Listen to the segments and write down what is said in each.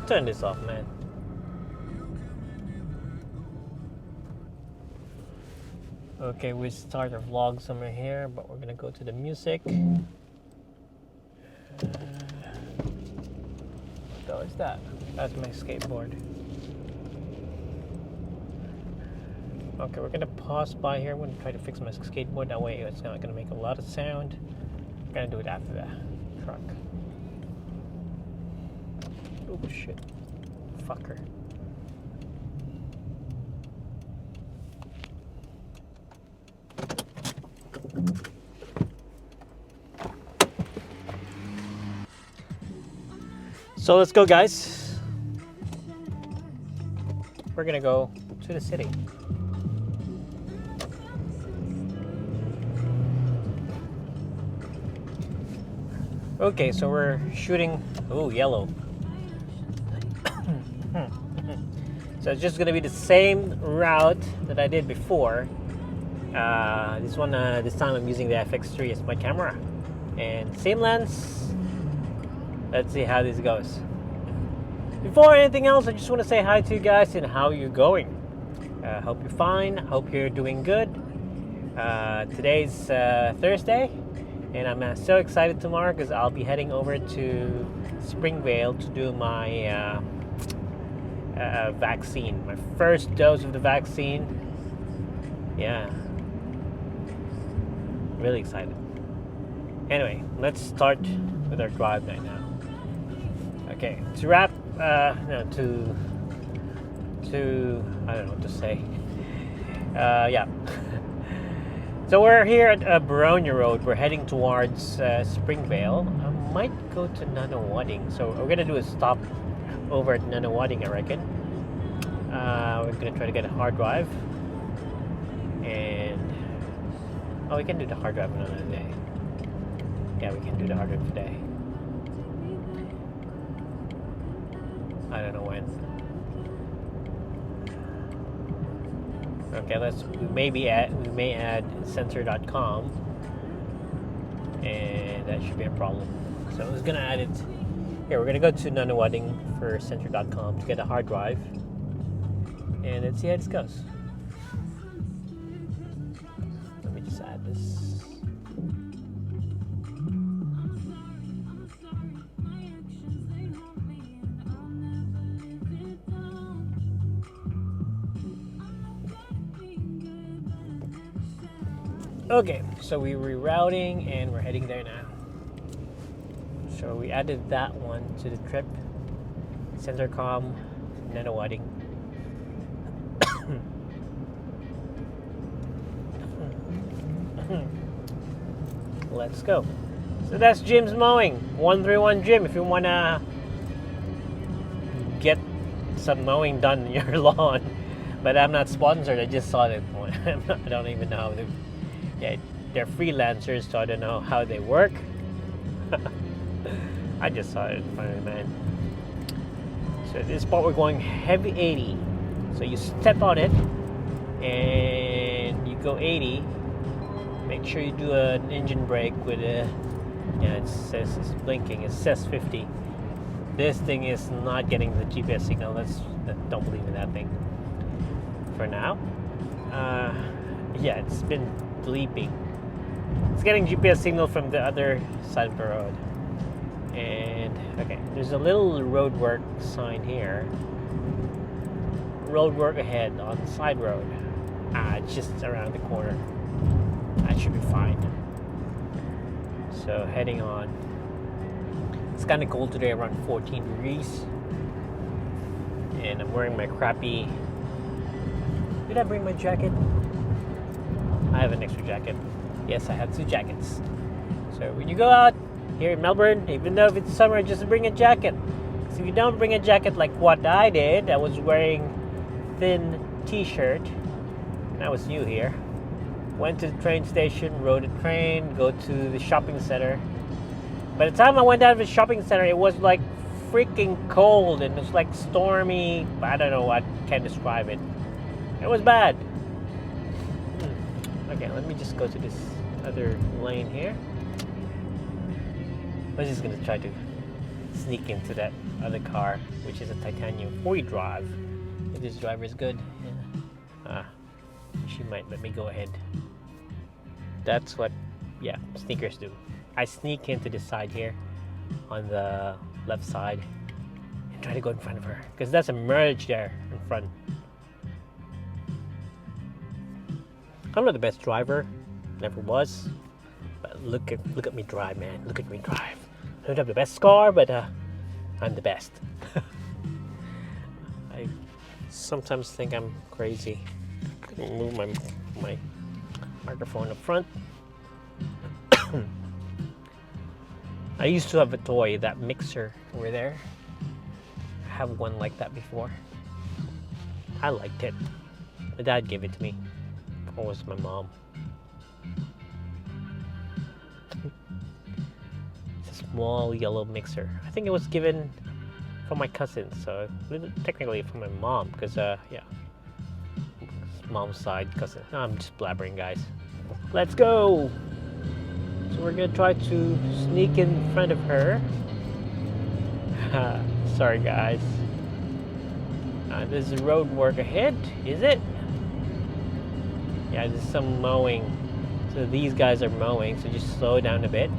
Turn this off, man. Okay, we start our vlog somewhere here, but we're gonna go to the music. What is that? That's my skateboard. Okay, we're gonna pause by here. We're gonna try to fix my skateboard. That way it's not gonna make a lot of sound. We're gonna do it after the truck. Oh shit. Fucker. So let's go, guys. We're gonna go to the city. Okay, so we're shooting. Oh, yellow. So it's just gonna be the same route that I did before. This time I'm using the FX3 as my camera, and same lens. Let's see how this goes. Before anything else, I just want to say hi to you guys and how you're going. Hope you're fine. Hope you're doing good. Today's Thursday, and I'm so excited tomorrow because I'll be heading over to Springvale to do my vaccine, my first dose of the vaccine. Yeah, really excited. Anyway, let's start with our drive right now. Okay, to wrap, I don't know what to say. Yeah. So we're here at Boronia Road. We're heading towards Springvale. I might go to Nunawading. So we're gonna do a stop over at Nunawading, I reckon. We're gonna try to get a hard drive, and we can do the hard drive another day. Yeah, we can do the hard drive today. I don't know when. Okay, we may add sensor.com, and that should be a problem. So I was gonna add it here. We're gonna go to nunawading for sensor.com to get a hard drive, and let's see how this goes. Let me just add this. Okay, so we're rerouting and we're heading there now. So we added that one to the trip. Centercom, Nunawading. Let's go. So that's Jim's Mowing, 131 Jim. If you wanna get some mowing done in your lawn, but I'm not sponsored. I just saw that one. I don't even know how to. Yeah, they're freelancers, so I don't know how they work. I just saw it in front of me, man. So this spot we're going heavy 80. So you step on it and you go 80. Make sure you do an engine brake with a. Yeah, it says it's blinking. It says 50. This thing is not getting the GPS signal. Don't believe in that thing. For now. Yeah, it's been bleeping. It's getting GPS signal from the other side of the road. And okay, there's a little roadwork sign here. Roadwork ahead on the side road. It's just around the corner. That should be fine. So heading on. It's kind of cold today, around 14 degrees. And I'm wearing my crappy. Did I bring my jacket? I have an extra jacket. Yes, I have 2 jackets. So when you go out here in Melbourne, even though if it's summer, just bring a jacket. Because if you don't bring a jacket like what I did, I was wearing thin t-shirt. And I was new here. Went to the train station, rode a train, go to the shopping center. By the time I went out of the shopping center, it was like freaking cold and it was like stormy. I don't know, I can't describe it. It was bad. Okay, let me just go to this other lane here. I'm just gonna try to sneak into that other car, which is a titanium 4 drive. If this driver is good, yeah. She might let me go ahead. That's what, yeah, sneakers do. I sneak into the side here on the left side and try to go in front of her because that's a merge there in front. I'm not the best driver, never was, but look at me drive, man. Look at me drive. I don't have the best car, but I'm the best. I sometimes think I'm crazy. Couldn't move my microphone up front. I used to have a toy, that mixer over there. I have one like that before. I liked it. My dad gave it to me. Or was my mom? It's a small yellow mixer. I think it was given from my cousin, so technically from my mom, because yeah, mom's side cousin. No, I'm just blabbering, guys. Let's go. So we're gonna try to sneak in front of her. Sorry, guys. There's a road work ahead, is it? Yeah, there's some mowing. So these guys are mowing, so just slow down a bit.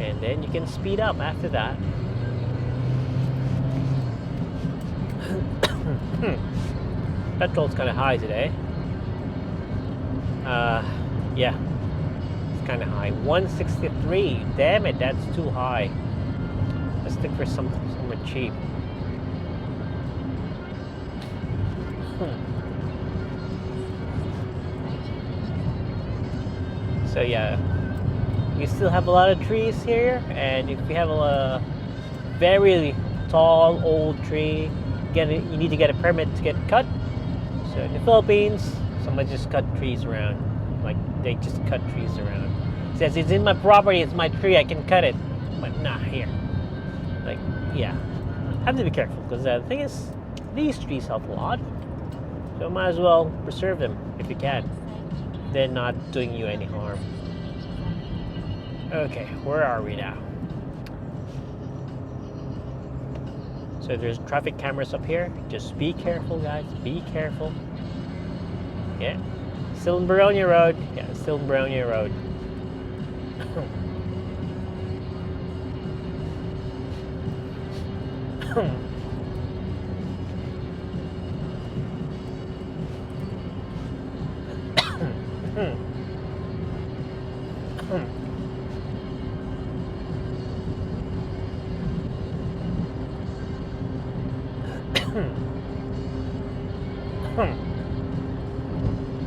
And then you can speed up after that. Petrol's kind of high today. Yeah, it's kind of high. 163. Damn it, that's too high. Let's look for somewhere cheap. So yeah, we still have a lot of trees here, and if we have a very tall old tree, you need to get a permit to get cut. So in the Philippines, someone just cut trees around, like they just cut trees around. It says it's in my property, it's my tree, I can cut it, but not here. Like, yeah, have to be careful because the thing is, these trees help a lot, so might as well preserve them if you can. They're not doing you any harm. Okay, where are we now? So there's traffic cameras up here. Just be careful, guys. Be careful. Yeah. Still in Boronia Road. Yeah, still in Boronia Road.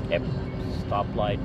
Yep, stoplight.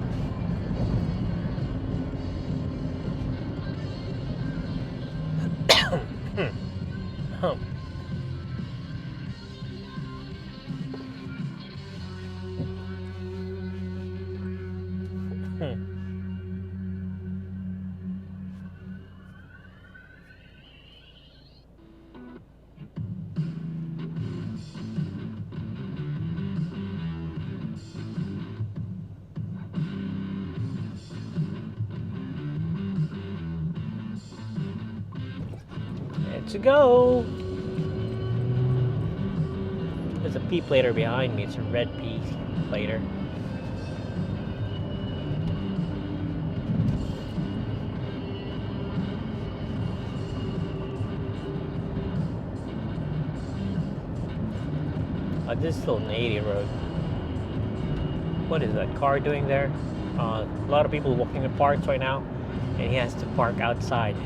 To go. There's a P plater behind me. It's a red P plater. This is still an 80 road. What is that car doing there? A lot of people walking in parks right now, and he has to park outside.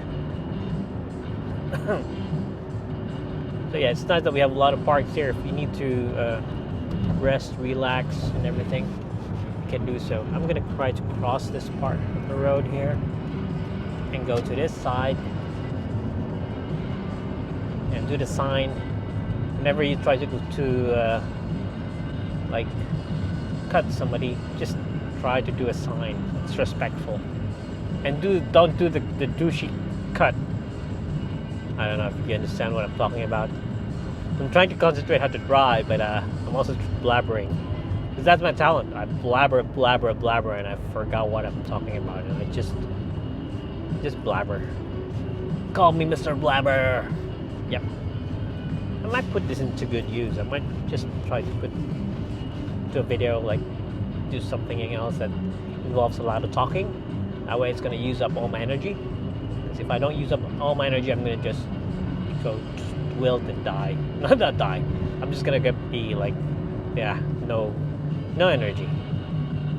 So yeah, it's nice that we have a lot of parks here. If you need to rest, relax, and everything, you can do so. I'm gonna try to cross this part of the road here and go to this side and do the sign. Whenever you try to go to like cut somebody, just try to do a sign. It's respectful, and don't do the douchey cut. I don't know if you understand what I'm talking about. I'm trying to concentrate how to drive, but I'm also blabbering. Because that's my talent. I blabber, and I forgot what I'm talking about. And I just Just blabber. Call me Mr. Blabber. Yep. I might put this into good use. I might just try to put to a video, like do something else that involves a lot of talking. That way it's gonna use up all my energy. Because if I don't use up all my energy, I'm gonna just go wilt and die. Not die. I'm just gonna be like, yeah, no energy.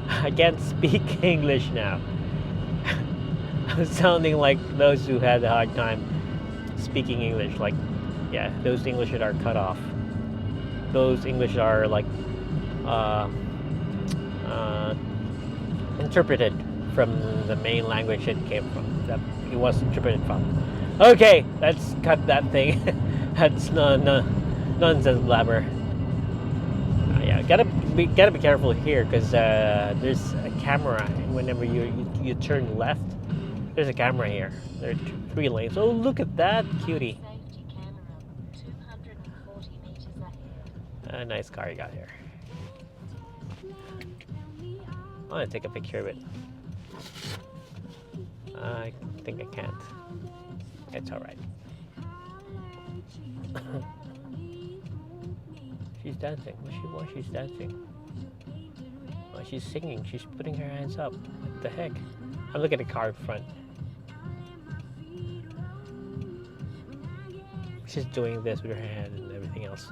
I can't speak English now. I'm sounding like those who had a hard time speaking English. Like, yeah, those English that are cut off. Those English are like interpreted from the main language it came from. That it was interpreted from. Okay, let's cut that thing. That's nonsense blabber. Yeah, gotta be careful here because there's a camera. Whenever you turn left, there's a camera here. There are 3 lanes. Oh, look at that cutie! A nice car you got here. I want to take a picture of it. I think I can't. It's alright. She's dancing. Why she's dancing? Oh, she's singing. She's putting her hands up. What the heck? I'm looking at the car in front. She's doing this with her hand and everything else.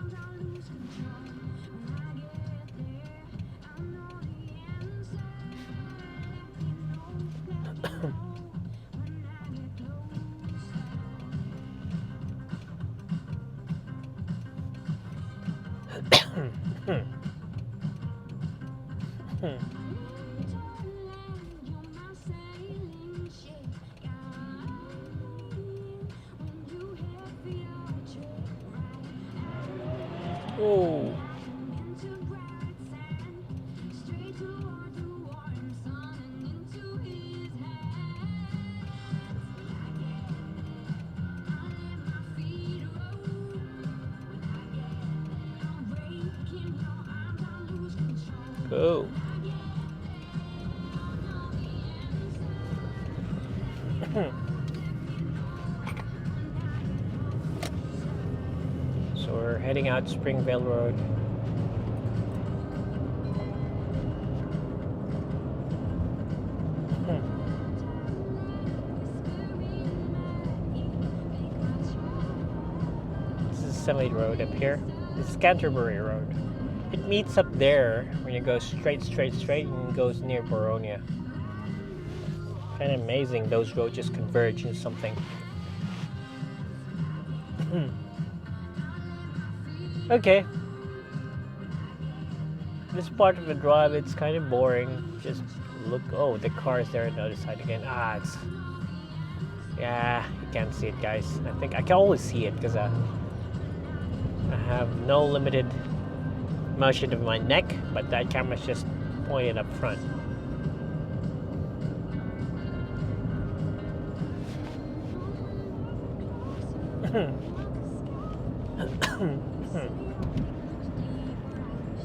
Oh. Go. So we're heading out Springvale Road. This is Semi Road up here. This is Canterbury Road. It meets up there when you go straight and goes near Boronia. Kind of amazing, those roads just converge into something. Okay. This part of the drive, it's kind of boring. Just look, oh, the car is there on the other side again. It's, yeah, you can't see it, guys. I think I can always see it because I have no limited motion of my neck, but that camera's just pointed up front.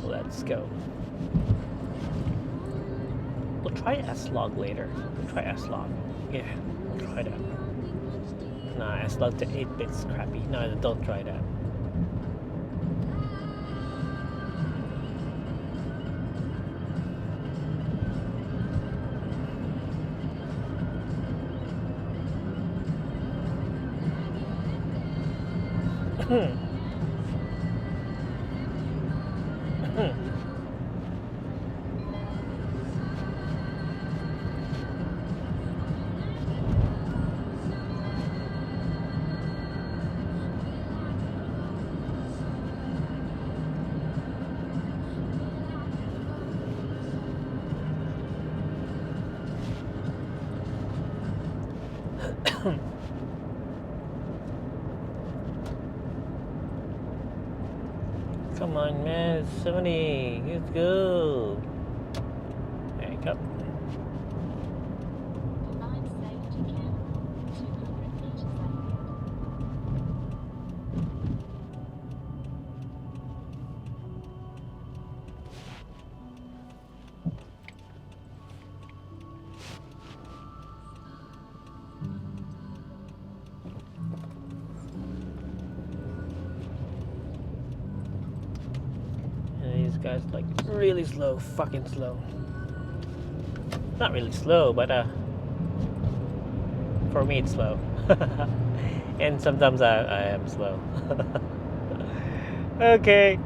Let's go. We'll try S-Log later. We'll try S-Log. Yeah, we'll try that. Nah, S-Log to 8-bit's crappy. No, don't try that. Come on, man. 70. Let's go. There you go. guy's like really slow, fucking slow. Not really slow, but for me it's slow. And sometimes I am slow. Okay.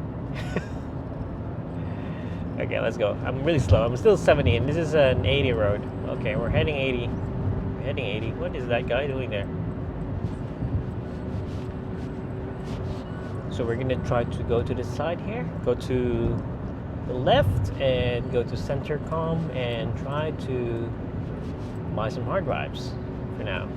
Okay, let's go. I'm really slow. I'm still 70 and this is an 80 road. Okay, we're heading 80. We're heading 80. What is that guy doing there? So we're gonna try to go to this side here. Go to the left and go to Centercom and try to buy some hard drives for now.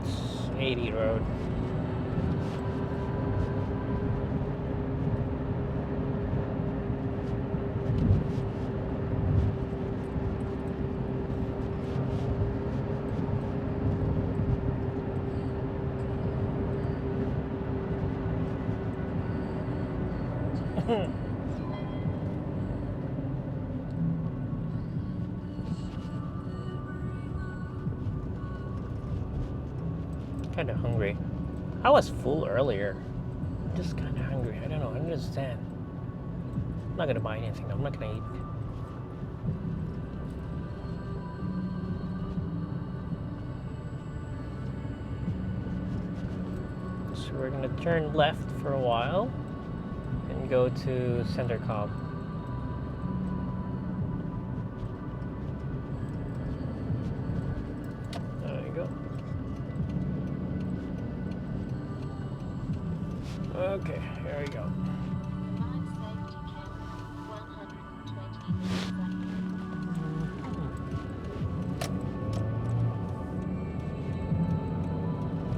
It's 80 road. Kind of hungry. I was full earlier. I'm just kind of hungry. I don't know. I don't understand. I'm not gonna buy anything. I'm not gonna eat. So we're gonna turn left for a while and go to Centercom. There you go. Okay, here we go.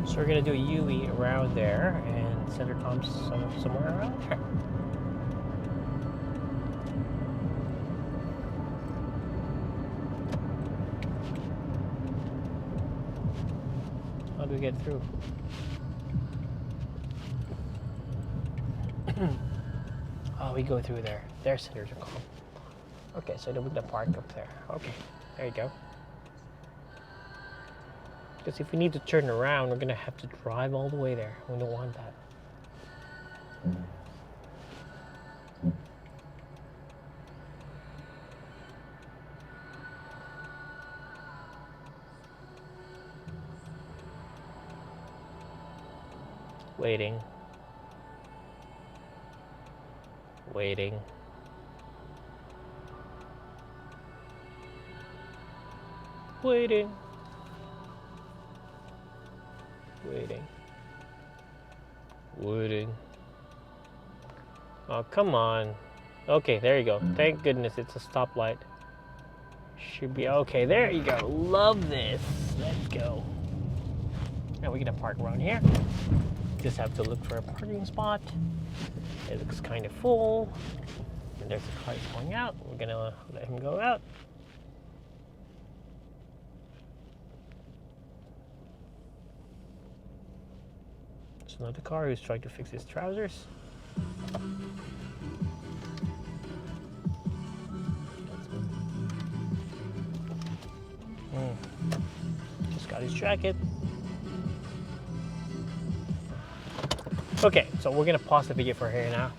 So we're gonna do a UE around there and Centercom's somewhere around there. How do we get through? Oh, we go through there. There's Centercom. Okay, so then we're gonna park up there. Okay, there you go. Because if we need to turn around, we're gonna have to drive all the way there. We don't want that. Waiting. Waiting. Waiting. Waiting. Waiting. Oh, come on. Okay, there you go. Thank goodness it's a stoplight. Should be okay. There you go. Love this. Let's go. Now we're gonna park around here. Just have to look for a parking spot. It looks kind of full. And there's a car going out. We're gonna let him go out. It's another car who's trying to fix his trousers. Just got his jacket. Okay, so we're gonna pause the video for here now.